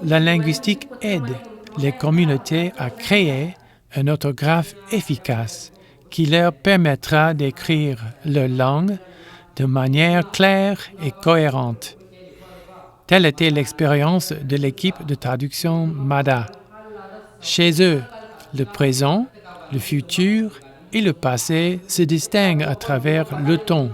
La linguistique aide les communautés à créer un orthographe efficace qui leur permettra d'écrire leur langue de manière claire et cohérente. Telle était l'expérience de l'équipe de traduction MADA. Chez eux, le présent, le futur et le passé se distinguent à travers le ton.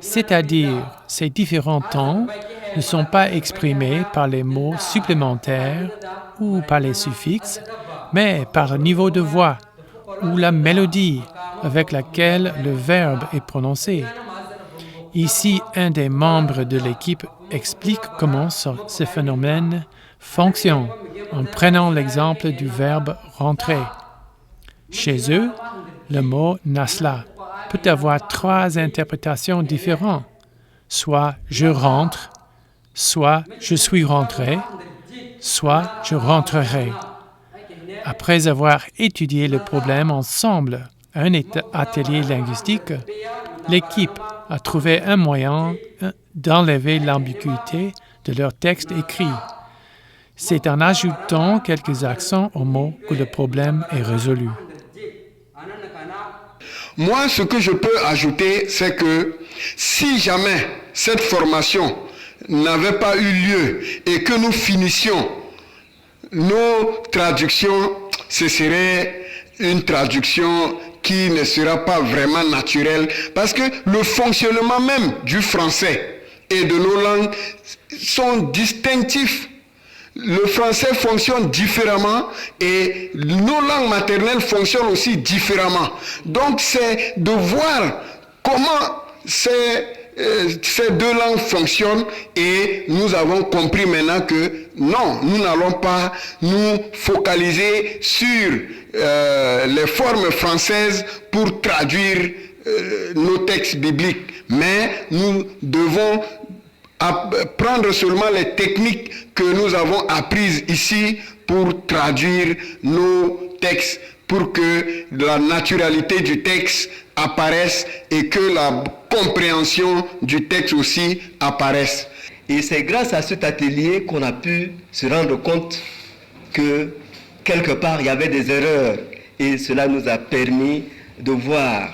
C'est-à-dire, ces différents temps ne sont pas exprimés par les mots supplémentaires ou par les suffixes, mais par le niveau de voix ou la mélodie avec laquelle le verbe est prononcé. Ici, un des membres de l'équipe explique comment ce phénomène fonctionne en prenant l'exemple du verbe « rentrer ». Chez eux, le mot « nasla » peut avoir 3 interprétations différentes, soit « je rentre », soit « je suis rentré », soit « je rentrerai ». Après avoir étudié le problème ensemble à un atelier linguistique, l'équipe a trouvé un moyen d'enlever l'ambiguïté de leur texte écrit. C'est en ajoutant quelques accents aux mots que le problème est résolu. Moi, ce que je peux ajouter, c'est que si jamais cette formation n'avait pas eu lieu et que nous finissions nos traductions, ce serait une traduction qui ne sera pas vraiment naturelle, parce que le fonctionnement même du français et de nos langues sont distinctifs. Le français fonctionne différemment et nos langues maternelles fonctionnent aussi différemment. Donc c'est de voir comment ces 2 langues fonctionnent et nous avons compris maintenant que non, nous n'allons pas nous focaliser sur les formes françaises pour traduire nos textes bibliques, mais nous devons prendre seulement les techniques que nous avons apprises ici pour traduire nos textes, pour que la naturalité du texte apparaisse et que la compréhension du texte aussi apparaisse. Et c'est grâce à cet atelier qu'on a pu se rendre compte que quelque part il y avait des erreurs et cela nous a permis de voir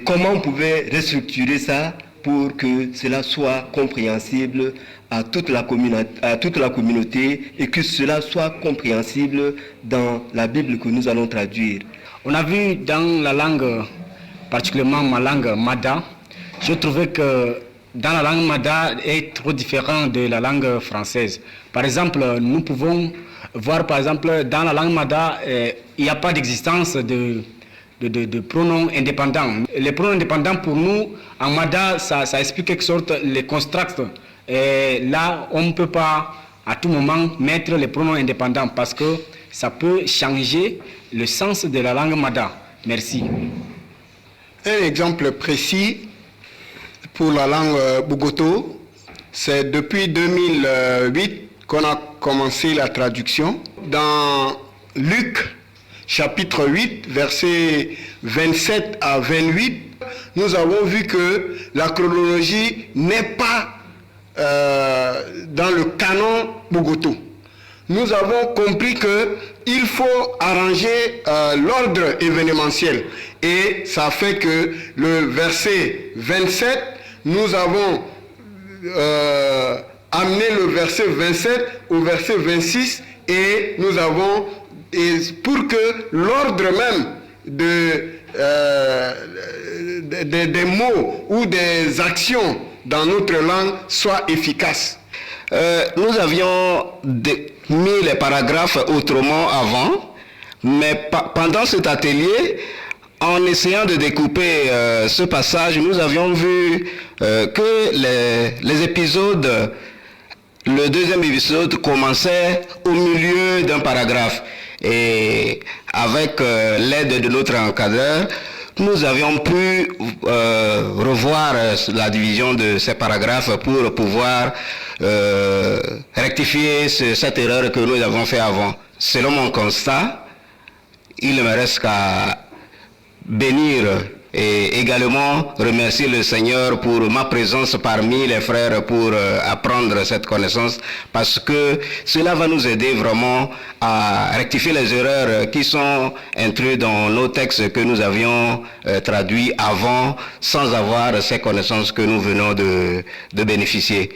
comment on pouvait restructurer ça pour que cela soit compréhensible à toute la communauté et que cela soit compréhensible dans la Bible que nous allons traduire. On a vu dans la langue, particulièrement ma langue Mada, je trouvais que dans la langue Mada est trop différent de la langue française. Par exemple, nous pouvons voir par exemple dans la langue Mada, il n'y a pas d'existence de pronoms indépendants. Les pronoms indépendants pour nous, en Mada, ça explique quelque sorte les constructs. Et là, on ne peut pas à tout moment mettre les pronoms indépendants parce que ça peut changer le sens de la langue Mada. Merci. Un exemple précis pour la langue Bougoto, c'est depuis 2008 qu'on a commencé la traduction. Dans Luc, chapitre 8, versets 27 à 28, nous avons vu que la chronologie n'est pas dans le canon Bougoto. Nous avons compris qu'il faut arranger l'ordre événementiel. Et ça fait que le verset 27, nous avons amené le verset 27 au verset 26 et nous avons, pour que l'ordre même des mots ou des actions dans notre langue soit efficace. Nous avions mis les paragraphes autrement avant, mais pendant cet atelier, en essayant de découper ce passage, nous avions vu que les épisodes, le deuxième épisode commençait au milieu d'un paragraphe. Et avec l'aide de notre encadreur, nous avions pu revoir la division de ces paragraphes pour pouvoir rectifier cette erreur que nous avons fait avant. Selon mon constat, il ne me reste qu'à bénir et également remercier le Seigneur pour ma présence parmi les frères pour apprendre cette connaissance, parce que cela va nous aider vraiment à rectifier les erreurs qui sont introduites dans nos textes que nous avions traduits avant, sans avoir ces connaissances que nous venons de bénéficier.